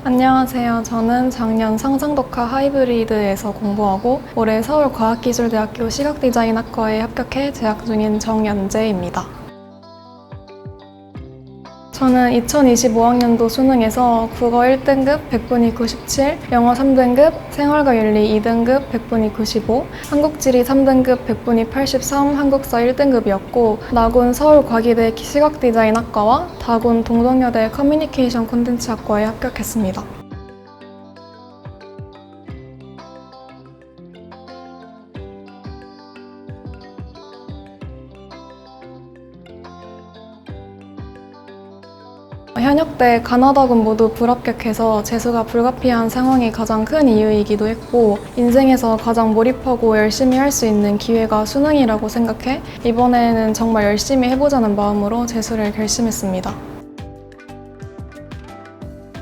안녕하세요. 저는 작년 상상독화 하이브리드에서 공부하고 올해 서울과학기술대학교 시각디자인학과에 합격해 재학 중인 정연재입니다. 저는 2025학년도 수능에서 국어 1등급 100분위 97, 영어 3등급, 생활과 윤리 2등급 100분위 95, 한국지리 3등급 100분위 83, 한국사 1등급이었고 나군 서울과기대 시각디자인학과와 다군 동덕여대 커뮤니케이션 콘텐츠학과에 합격했습니다. 현역대 가나다군 모두 불합격해서 재수가 불가피한 상황이 가장 큰 이유이기도 했고 인생에서 가장 몰입하고 열심히 할 수 있는 기회가 수능이라고 생각해 이번에는 정말 열심히 해보자는 마음으로 재수를 결심했습니다.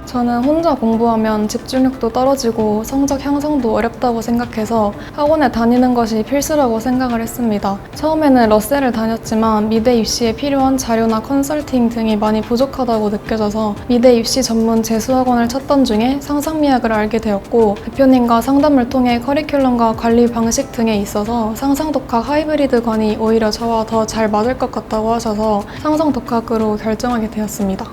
저는 혼자 공부하면 집중력도 떨어지고 성적 향상도 어렵다고 생각해서 학원에 다니는 것이 필수라고 생각을 했습니다. 처음에는 러셀을 다녔지만 미대 입시에 필요한 자료나 컨설팅 등이 많이 부족하다고 느껴져서 미대 입시 전문 재수학원을 찾던 중에 상상미학을 알게 되었고 대표님과 상담을 통해 커리큘럼과 관리 방식 등에 있어서 상상독학 하이브리드관이 오히려 저와 더 잘 맞을 것 같다고 하셔서 상상독학으로 결정하게 되었습니다.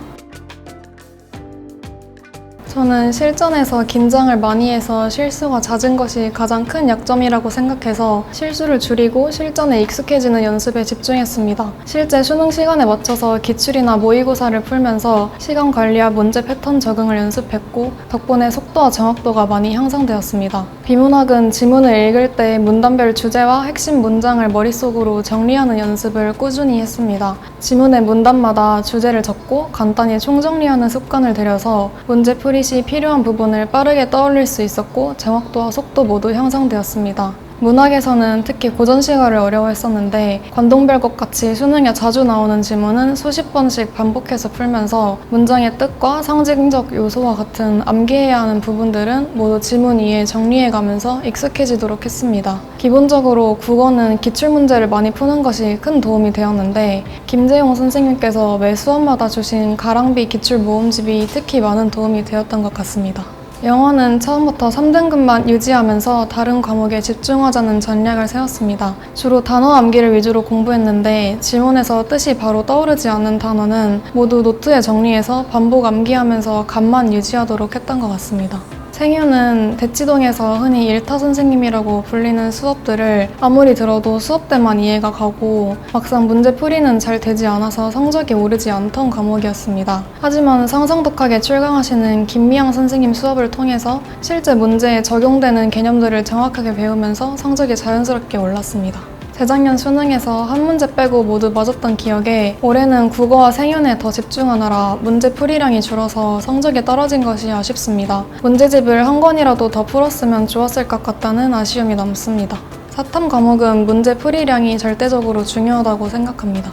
저는 실전에서 긴장을 많이 해서 실수가 잦은 것이 가장 큰 약점이라고 생각해서 실수를 줄이고 실전에 익숙해지는 연습에 집중했습니다. 실제 수능 시간에 맞춰서 기출이나 모의고사를 풀면서 시간 관리와 문제 패턴 적응을 연습했고 덕분에 속도와 정확도가 많이 향상되었습니다. 비문학은 지문을 읽을 때 문단별 주제와 핵심 문장을 머릿속으로 정리하는 연습을 꾸준히 했습니다. 지문의 문단마다 주제를 적고 간단히 총정리하는 습관을 들여서 문제풀이 시 필요한 부분을 빠르게 떠올릴 수 있었고 정확도와 속도 모두 향상되었습니다. 문학에서는 특히 고전시가를 어려워했었는데 관동별곡 같이 수능에 자주 나오는 지문은 수십 번씩 반복해서 풀면서 문장의 뜻과 상징적 요소와 같은 암기해야 하는 부분들은 모두 지문 위에 정리해가면서 익숙해지도록 했습니다. 기본적으로 국어는 기출문제를 많이 푸는 것이 큰 도움이 되었는데 김재용 선생님께서 매 수업마다 주신 가랑비 기출 모음집이 특히 많은 도움이 되었던 것 같습니다. 영어는 처음부터 3등급만 유지하면서 다른 과목에 집중하자는 전략을 세웠습니다. 주로 단어 암기를 위주로 공부했는데 지문에서 뜻이 바로 떠오르지 않는 단어는 모두 노트에 정리해서 반복 암기하면서 감만 유지하도록 했던 것 같습니다. 생유는 대치동에서 흔히 일타 선생님이라고 불리는 수업들을 아무리 들어도 수업 때만 이해가 가고 막상 문제풀이는 잘 되지 않아서 성적이 오르지 않던 과목이었습니다. 하지만 상상독학에 출강하시는 김미양 선생님 수업을 통해서 실제 문제에 적용되는 개념들을 정확하게 배우면서 성적이 자연스럽게 올랐습니다. 재작년 수능에서 한 문제 빼고 모두 맞았던 기억에 올해는 국어와 생윤에 더 집중하느라 문제 풀이량이 줄어서 성적이 떨어진 것이 아쉽습니다. 문제집을 한 권이라도 더 풀었으면 좋았을 것 같다는 아쉬움이 남습니다. 사탐 과목은 문제 풀이량이 절대적으로 중요하다고 생각합니다.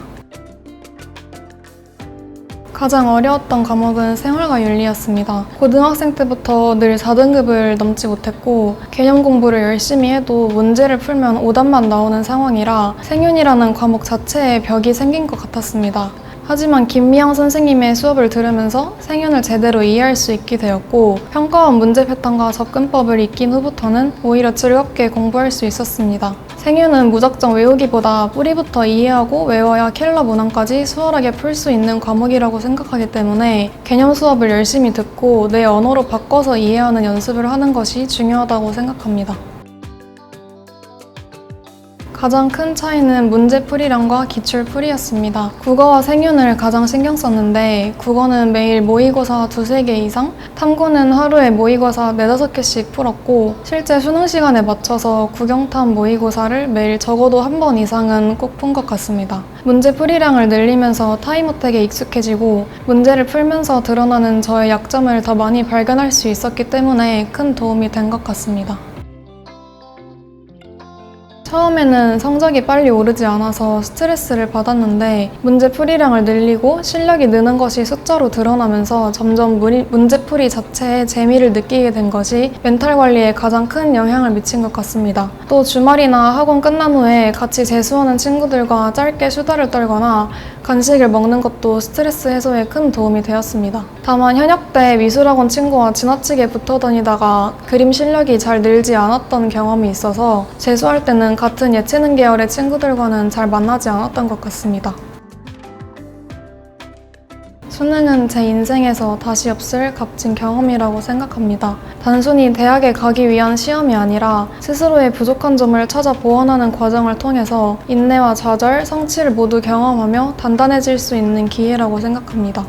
가장 어려웠던 과목은 생활과 윤리였습니다. 고등학생 때부터 늘 4등급을 넘지 못했고 개념 공부를 열심히 해도 문제를 풀면 오답만 나오는 상황이라 생윤이라는 과목 자체에 벽이 생긴 것 같았습니다. 하지만 김미영 선생님의 수업을 들으면서 생윤을 제대로 이해할 수 있게 되었고 평가원 문제 패턴과 접근법을 익힌 후부터는 오히려 즐겁게 공부할 수 있었습니다. 생윤은 무작정 외우기보다 뿌리부터 이해하고 외워야 킬러 문항까지 수월하게 풀 수 있는 과목이라고 생각하기 때문에 개념 수업을 열심히 듣고 내 언어로 바꿔서 이해하는 연습을 하는 것이 중요하다고 생각합니다. 가장 큰 차이는 문제풀이량과 기출풀이였습니다. 국어와 생윤을 가장 신경 썼는데 국어는 매일 모의고사 2-3개 이상, 탐구는 하루에 모의고사 4-5개씩 풀었고 실제 수능 시간에 맞춰서 국영탐 모의고사를 매일 적어도 한 번 이상은 꼭 푼 것 같습니다. 문제풀이량을 늘리면서 타임어택에 익숙해지고 문제를 풀면서 드러나는 저의 약점을 더 많이 발견할 수 있었기 때문에 큰 도움이 된 것 같습니다. 처음에는 성적이 빨리 오르지 않아서 스트레스를 받았는데 문제풀이량을 늘리고 실력이 느는 것이 숫자로 드러나면서 점점 문제풀이 자체에 재미를 느끼게 된 것이 멘탈 관리에 가장 큰 영향을 미친 것 같습니다. 또 주말이나 학원 끝난 후에 같이 재수하는 친구들과 짧게 수다를 떨거나 간식을 먹는 것도 스트레스 해소에 큰 도움이 되었습니다. 다만 현역 때 미술학원 친구와 지나치게 붙어 다니다가 그림 실력이 잘 늘지 않았던 경험이 있어서 재수할 때는 같은 예체능 계열의 친구들과는 잘 만나지 않았던 것 같습니다. 수능은 제 인생에서 다시 없을 값진 경험이라고 생각합니다. 단순히 대학에 가기 위한 시험이 아니라 스스로의 부족한 점을 찾아 보완하는 과정을 통해서 인내와 좌절, 성취를 모두 경험하며 단단해질 수 있는 기회라고 생각합니다.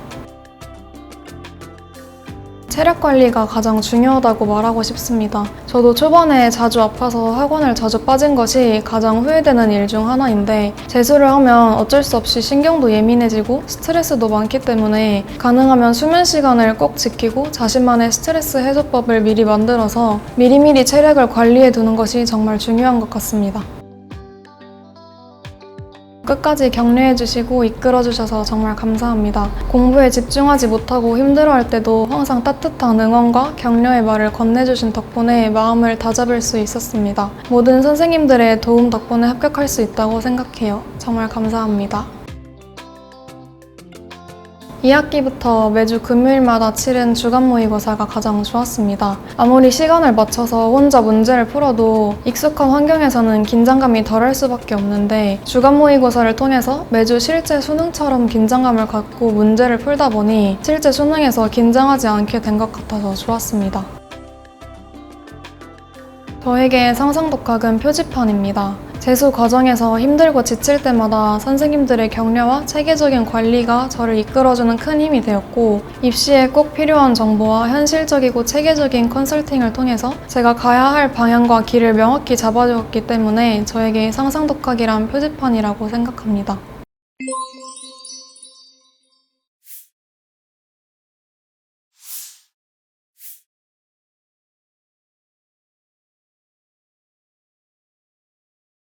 체력 관리가 가장 중요하다고 말하고 싶습니다. 저도 초반에 자주 아파서 학원을 자주 빠진 것이 가장 후회되는 일 중 하나인데 재수를 하면 어쩔 수 없이 신경도 예민해지고 스트레스도 많기 때문에 가능하면 수면 시간을 꼭 지키고 자신만의 스트레스 해소법을 미리 만들어서 미리미리 체력을 관리해 두는 것이 정말 중요한 것 같습니다. 끝까지 격려해주시고 이끌어주셔서 정말 감사합니다. 공부에 집중하지 못하고 힘들어할 때도 항상 따뜻한 응원과 격려의 말을 건네주신 덕분에 마음을 다잡을 수 있었습니다. 모든 선생님들의 도움 덕분에 합격할 수 있다고 생각해요. 정말 감사합니다. 2학기부터 매주 금요일마다 치른 주간 모의고사가 가장 좋았습니다. 아무리 시간을 맞춰서 혼자 문제를 풀어도 익숙한 환경에서는 긴장감이 덜할 수밖에 없는데 주간 모의고사를 통해서 매주 실제 수능처럼 긴장감을 갖고 문제를 풀다 보니 실제 수능에서 긴장하지 않게 된 것 같아서 좋았습니다. 저에게 상상독학은 표지판입니다. 재수 과정에서 힘들고 지칠 때마다 선생님들의 격려와 체계적인 관리가 저를 이끌어주는 큰 힘이 되었고 입시에 꼭 필요한 정보와 현실적이고 체계적인 컨설팅을 통해서 제가 가야 할 방향과 길을 명확히 잡아주었기 때문에 저에게 상상독학이란 표지판이라고 생각합니다.